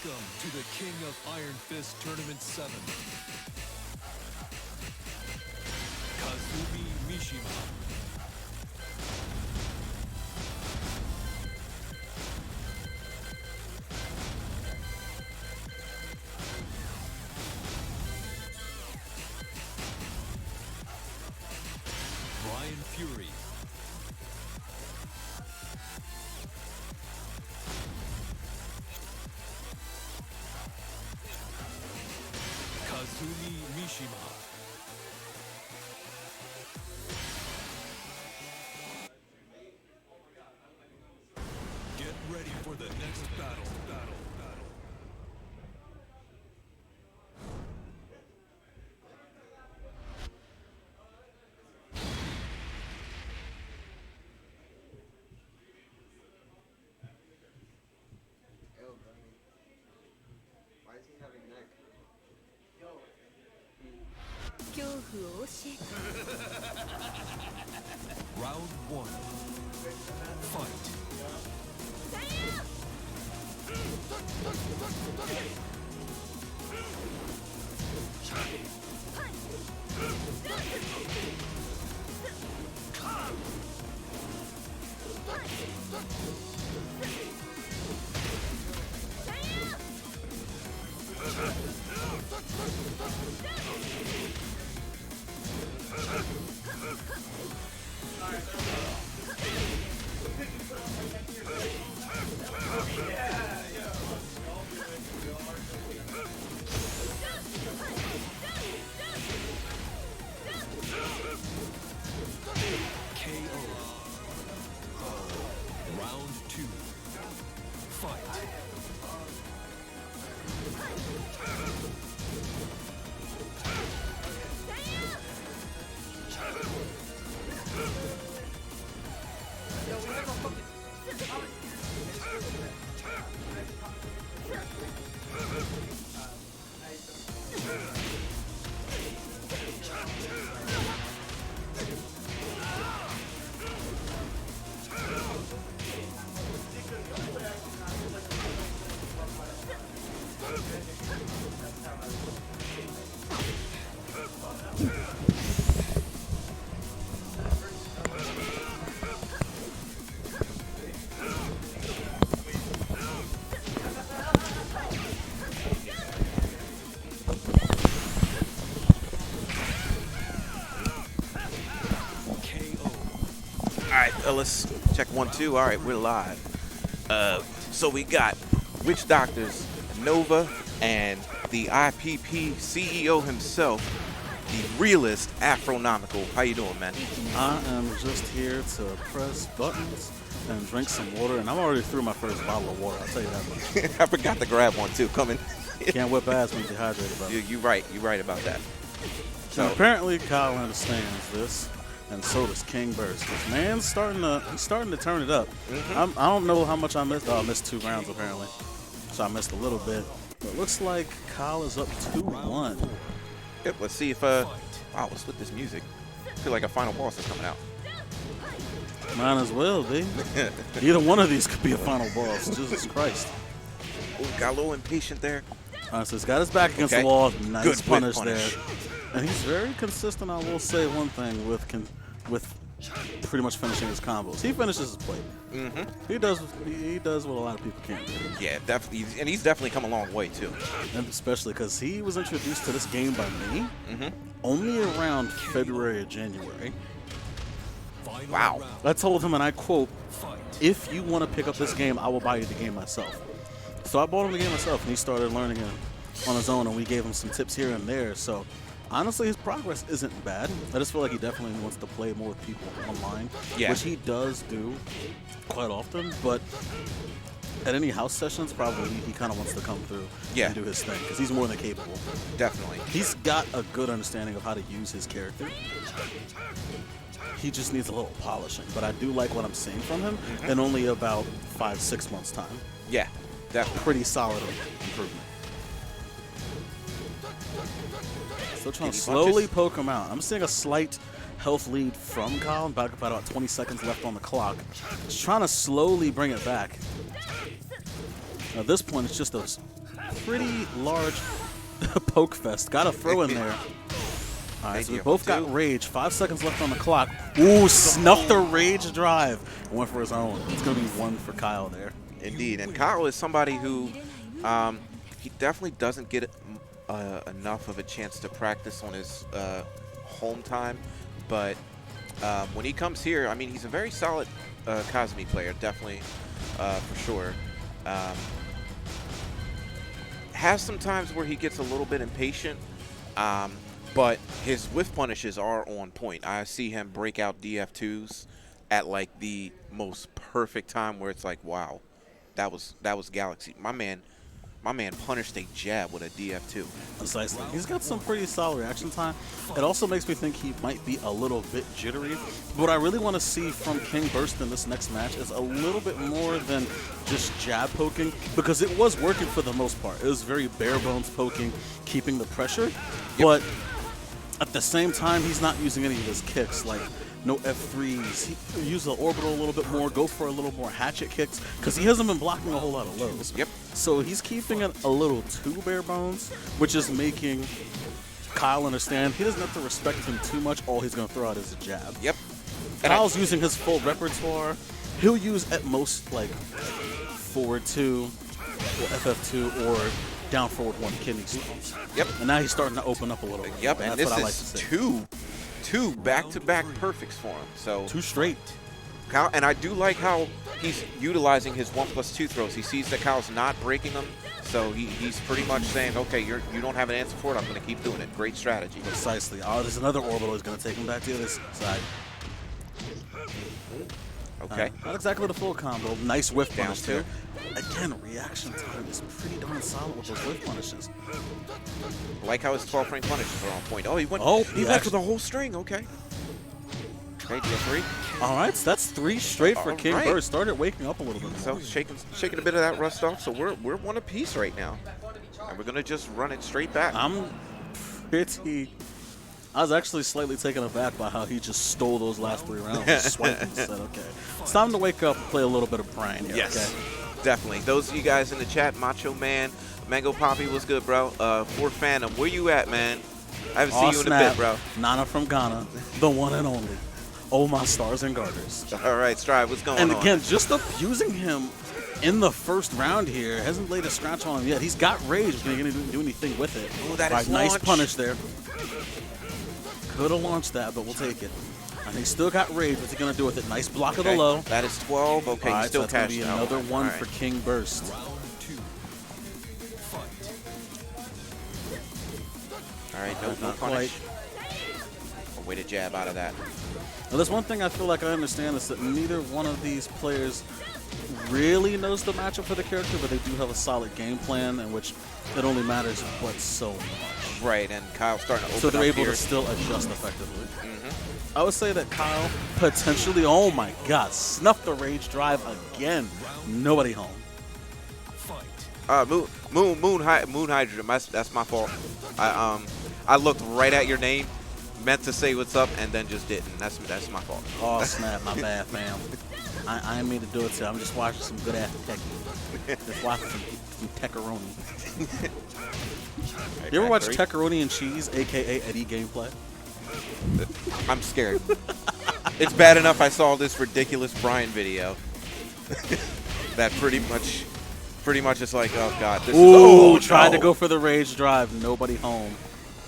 Welcome to the King of Iron Fist Tournament 7. Kazumi Mishima. Brian Fury. Kazumi Mishima. Get ready for the next battle. Why is he having neck? Round 1. Fight. KO. Round 2. Fight. Alright, fellas. Check 1, 2. Alright, we're live. So we got Witch Doctors, Nova, and the IPP CEO himself, the realist Afronomical. How you doing, man? I am just here to press buttons and drink some water, and I'm already through my first bottle of water, I'll tell you that much. I forgot to grab one, too. Coming. Can't whip ass when you're dehydrated, brother. You're right. You're right about that. So apparently Kyle understands this, and so does King Burst. This man's starting to turn it up. I don't know how much I missed. Oh, I missed 2 rounds apparently, so I missed a little bit. But it looks like Kyle is up 2-1. Yep, let's see if wow, what's with this music? I feel like a final boss is coming out. Might as well be. Either one of these could be a final boss. Jesus Christ. Ooh, got a little impatient there. So he's got his back against the wall. Nice Good punish punish there. And he's very consistent, I will say one thing, with pretty much finishing his combos. He finishes his play. He does what a lot of people can't do. Yeah, definitely. And he's definitely come a long way, too. And especially because he was introduced to this game by me only around February or January. Wow. I told him, and I quote, "If you want to pick up this game, I will buy you the game myself." So I bought him the game myself, and he started learning it on his own, and we gave him some tips here and there. So honestly, his progress isn't bad. I just feel like he definitely wants to play more with people online, which he does do quite often. But at any house sessions, probably he kind of wants to come through and do his thing, because he's more than capable. Definitely. He's got a good understanding of how to use his character. He just needs a little polishing. But I do like what I'm seeing from him in only about 5-6 months' time. Yeah, definitely. Pretty solid improvement. Still trying to slowly poke him out. I'm seeing a slight health lead from Kyle. About 20 seconds left on the clock. Just trying to slowly bring it back. At this point, it's just a pretty large poke fest. Got to throw in there. All right, so we both got rage. 5 seconds left on the clock. Ooh, snuffed the rage drive. Went for his own. It's going to be one for Kyle there. Indeed, and Kyle is somebody who he definitely doesn't get enough of a chance to practice on his home time, but when he comes here, I mean, he's a very solid Kazumi player, definitely, for sure. Has some times where he gets a little bit impatient, but his whiff punishes are on point. I see him break out DF2s at like the most perfect time where it's like, wow, that was Galaxy. My man punished a jab with a DF2. Precisely. He's got some pretty solid reaction time. It also makes me think he might be a little bit jittery. What I really want to see from King Burst in this next match is a little bit more than just jab poking, because it was working for the most part. It was very bare bones poking, keeping the pressure. But at the same time, he's not using any of his kicks, like no F3s. He use the orbital a little bit more, go for a little more hatchet kicks, because he hasn't been blocking a whole lot of lows. Yep. So he's keeping it a little too bare bones, which is making Kyle understand he doesn't have to respect him too much. All he's going to throw out is a jab. Yep. Kyle's using his full repertoire. He'll use at most like forward 2 or FF2 or down forward 1 kidney stones. Yep. And now he's starting to open up a little bit. Yep. That's And this what I is like to see. two back-to-back perfects for him. So 2 straight. Kyle, and I do like how he's utilizing his 1+2 throws. He sees that Kyle's not breaking them, so he's pretty much saying, okay, you don't have an answer for it, I'm going to keep doing it. Great strategy. Precisely. Oh, there's another orbital he's going to take him back to the other side. Okay. Not exactly the full combo. Nice whiff Down punish 2. there. Again, reaction time is pretty darn solid with those whiff punishes. I like how his 12-frame punishes are on point. Oh, he went he for the whole string. Okay. Okay, DF3. All right, so that's 3 straight for King right. Burst. Started waking up a little bit more. So shaking a bit of that rust off. So we're one apiece right now, and we're gonna just run it straight back. I was actually slightly taken aback by how he just stole those last 3 rounds and swiped and said, okay, it's time to wake up and play a little bit of Brian here, Yes, okay? definitely. Those of you guys in the chat, Macho Man, Mango Poppy, what's good, bro? For Phantom, where you at, man? I haven't seen you in a bit, bro. Nana from Ghana, the one and only. Oh, my stars and garters. All right, Strive, what's going on? And again, just abusing him in the first round here. Hasn't laid a scratch on him yet. He's got rage. He's going to do anything with it. Oh, that is nice launch. punish there. Could have launched that, but we'll take it. And he's still got rage. What's he going to do with it? Nice block of the low. That is 12. Okay, All right, he's still so that's going to cashed be out. another one All right. for King Burst. Round 2. Fight. All right, no Not punish. A way to jab out of that. Now, there's one thing I feel like I understand is that neither one of these players really knows the matchup for the character, but they do have a solid game plan in which it only matters but so much. Right, and Kyle's starting to open So they're up able here. to still adjust effectively. I would say that Kyle potentially, oh my God, snuffed the rage drive again. Nobody home. Fight. Moon Hydrogen. That's my fault. I looked right at your name, meant to say what's up, and then just didn't. That's my fault. Oh snap, my bad, fam. I didn't mean to do it to you. I'm just watching some good ass Tekken. Just watching some Tekkaroni. You ever watch Tekkaroni and Cheese, aka Eddie gameplay? I'm scared. It's bad enough I saw this ridiculous Brian video. That pretty much is like, oh God, this Ooh, is tried to go for the rage drive, nobody home.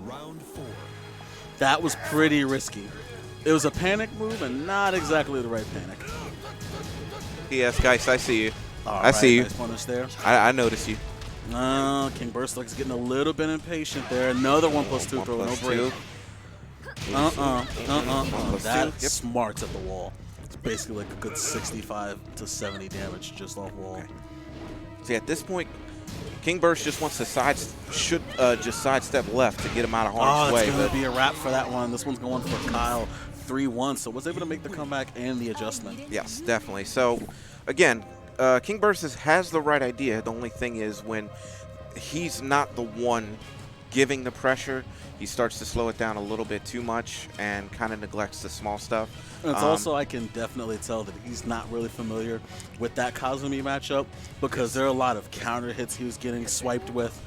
Round 4. That was pretty risky. It was a panic move and not exactly the right panic. Yes, guys, I see you. I see you. Nice punish there. I notice you. King Burst looks getting a little bit impatient there. Another 1+2 throw, no break. That's Yep. smart at the wall. It's basically like a good 65 to 70 damage just off wall. See, at this point, King Burst just wants to just sidestep left to get him out of harm's way. It's going to be a wrap for that one. This one's going for Kyle 3-1, so was able to make the comeback and the adjustment. Yes, definitely. So, again, King Burst has the right idea. The only thing is when he's not the one giving the pressure, he starts to slow it down a little bit too much and kind of neglects the small stuff. And it's also, I can definitely tell that he's not really familiar with that Kazumi matchup because there are a lot of counter hits he was getting swiped with,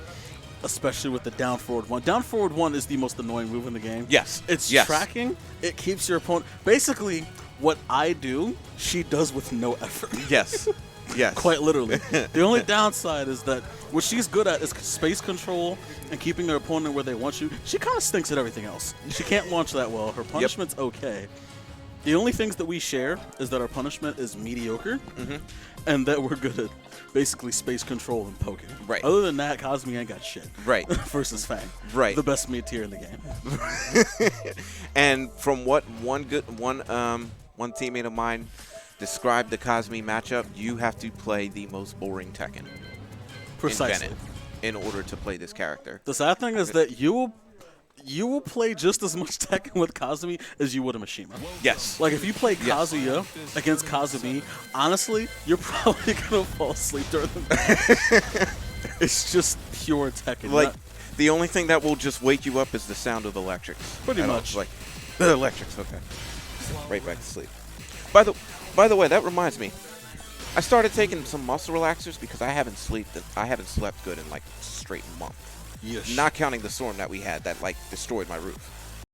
especially with the down forward one. Down forward one is the most annoying move in the game. Yes. It's yes. tracking. It keeps your opponent. Basically, what I do, she does with no effort. Yes. Yes. Quite literally. The only downside is that what she's good at is space control and keeping her opponent where they want you. She kind of stinks at everything else. She can't launch that well. Her punishment's okay. The only things that we share is that our punishment is mediocre and that we're good at basically space control and poking. Right. Other than that, Kazumi ain't got shit. Right. Versus Fang. Right. The best mid tier in the game. And from what one teammate of mine described the Kazumi matchup, you have to play the most boring Tekken Precisely. invented in order to play this character. The sad thing is that you will play just as much Tekken with Kazumi as you would a Mishima. Yes. Like, if you play Kazuya against Kazumi, honestly, you're probably going to fall asleep during the match. It's just pure Tekken. Like, the only thing that will just wake you up is the sound of the electrics. Pretty much. Like, the electrics, okay. Right back to sleep. By the way, that reminds me. I started taking some muscle relaxers because I haven't slept good in like straight month. Yes. Not counting the storm that we had that like destroyed my roof.